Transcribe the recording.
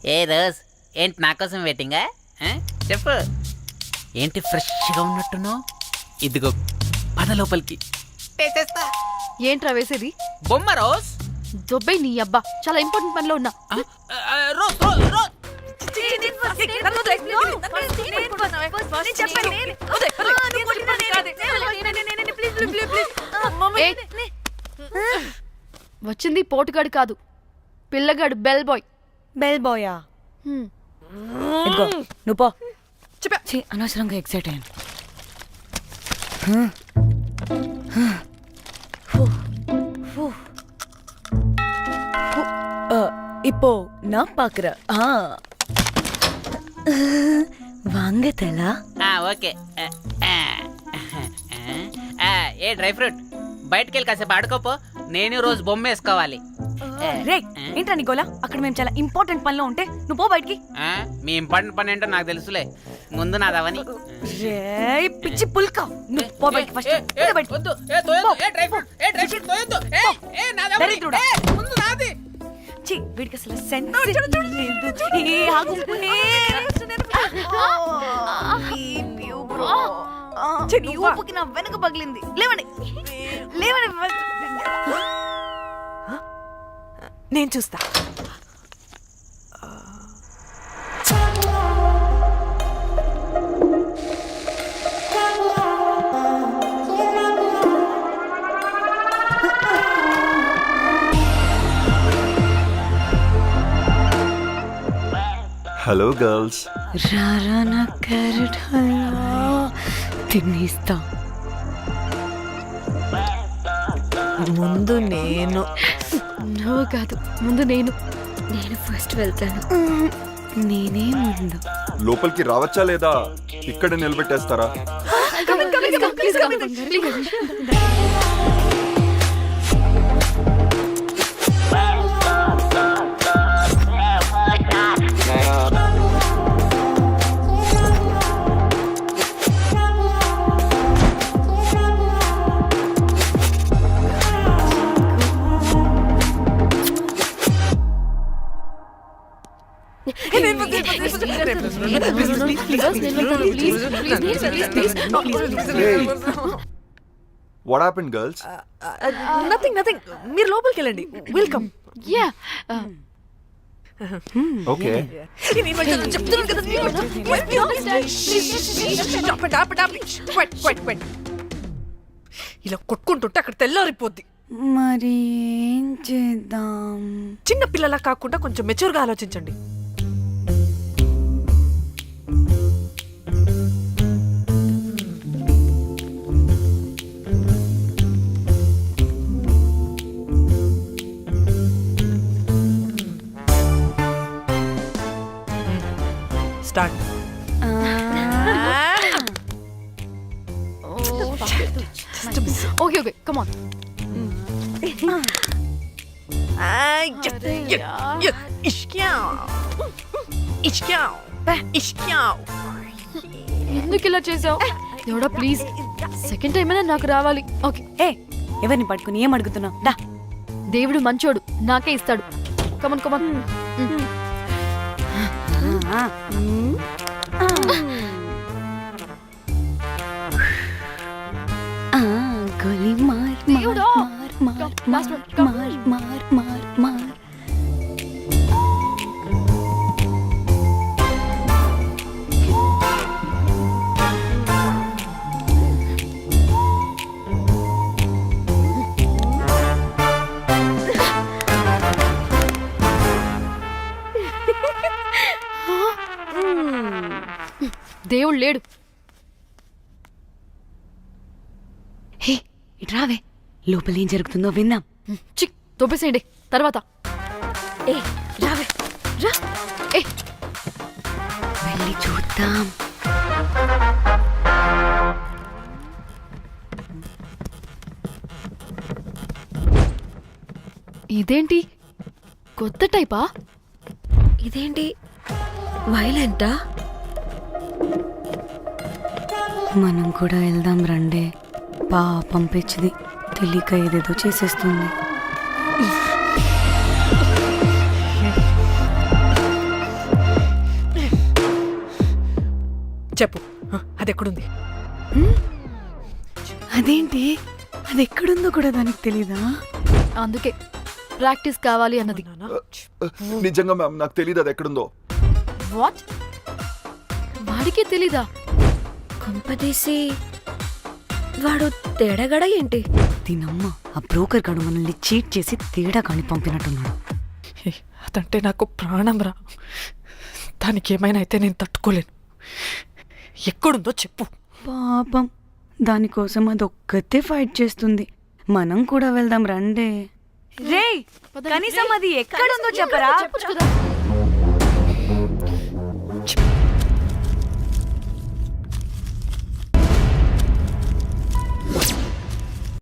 ఏ rose ఏంటి నా కోసం వెయిటింగా? చెప్పు. ఏంటి ఫ్రెష్గా ఉన్నట్టున్నావు? ఇదిగో పద లోపలికి వేసేస్తా. ఏంట్రా వేసేది? బొమ్మ రోజ్. దొబ్బై నీ అబ్బా, చాలా ఇంపార్టెంట్ పనిలో ఉన్నా. Rose rose rose. వచ్చింది పోటుగాడు కాదు, పిల్లగాడు బెల్ బాయ్. బెల్ బాయా? ఇదిగో నువ్వు పో. అనవసరంగా ఎక్సైట్ అయ్యాను. இப்போ நான் பாக்குறேன். வாங்க தலா. ఓకే. ఏ డ్రై ఫ్రూట్, బయటకు వెళ్ళి కాసేపు ఆడుకోపో. నేను రోజు బొమ్మ వేసుకోవాలి. రే ఏంట్రా నీ గోలా? అక్కడ మేము చాలా ఇంపార్టెంట్ పనిలో ఉంటే నువ్వు పో బయటికి. మీ ఇంపార్టెంట్ పని ఏంటో నాకు తెలుసులే, ముందు నాదవని. రే పిచ్చి పుల్క, నువ్వు పో బయటికి ఫస్ట్. వద్దు. డ్రై ఫ్రూట్ తోయొద్దు. దరిద్రుడా. ముందు నాది. ఛీ, వీడికి అసలు సెన్స్ లేదు. ఏ ఆగు. చెడి ఊపుకి నా వెనక పగిలింది. లేవండి లేవండి. నేను చూస్తా. Hello girls. రారా నా క్యారెట్ హల్వా తినేస్తా. ముందు నేను. నువ్వు కాదు, ముందు నేను. నేను ఫస్ట్ వెళ్తాను. నేనే ముందు. లోపలికి రావచ్చా లేదా ఇక్కడ నిలబెట్టేస్తారా? What happened, girls? నథింగ్. మీరు లోపలికి వెళ్ళండి. వెల్కమ్. యా. Okay. ఇలా కొట్టుకుంటుంటే అక్కడ తెల్లారిపోద్ది. మరి ఏం చేద్దాం? చిన్న పిల్లలా కాకుండా కొంచెం మెచ్యూర్గా ఆలోచించండి. స్టార్ట్. Okay come on. ఎందుకు ఇలా చేసావు? ఎవడా ప్లీజ్, సెకండ్ టైం అయినా నాకు రావాలి. ఓకే. ఏ ఎవరిని పట్టుకుని ఏం అడుగుతున్నావు? డా. దేవుడు మంచోడు, నాకే ఇస్తాడు. Come on come on. గోలీ మార్ దేవుడా. మార్ మార్ మార్ మార్ మార్ మార్. దేవుడు లేడు. హే ఇట్రావే, లోపల ఏం జరుగుతుందో విన్నాం. చిక్ తోపేసేయండి తర్వాత. ఏ రావే రా. ఏ వెళ్ళి చూద్దాం. ఇదేంటి కొత్త టైపా? ఇదేంటి వైలెంటా? మనం కూడా వెళ్దాం రండే. పాపం పిచ్చిది, తెలియక ఏదేదో చేసేస్తుంది. చెప్పు అది ఎక్కడుంది? అదేంటి అది ఎక్కడుందో కూడా దానికి తెలీదా? అందుకే ప్రాక్టీస్ కావాలి అన్నది. నానా? నిజంగా మ్యామ్ నాకు తెలియదు అది ఎక్కడుందో. వాట్? వాడికి తెలీదా? కొంపదీసి వాడు తేడాగడ ఏంటి? దీనమ్మ ఆ బ్రోకర్ గాడు మనల్ని చీట్ చేసి తేడా కాని పంపినట్టున్నాడు. హే, అదంటే నాకు ప్రాణం రా. దానికి ఏమైనా అయితే నేను తట్టుకోలేను. ఎక్కడుందో చెప్పు. పాపం దానికోసం అది ఒక్కతే ఫైట్ చేస్తుంది. మనం కూడా వెళ్దాం రండే. రేయ్, కనీసం అది ఎక్కడుందో చెప్పరా? చెప్పొచ్చు కదా.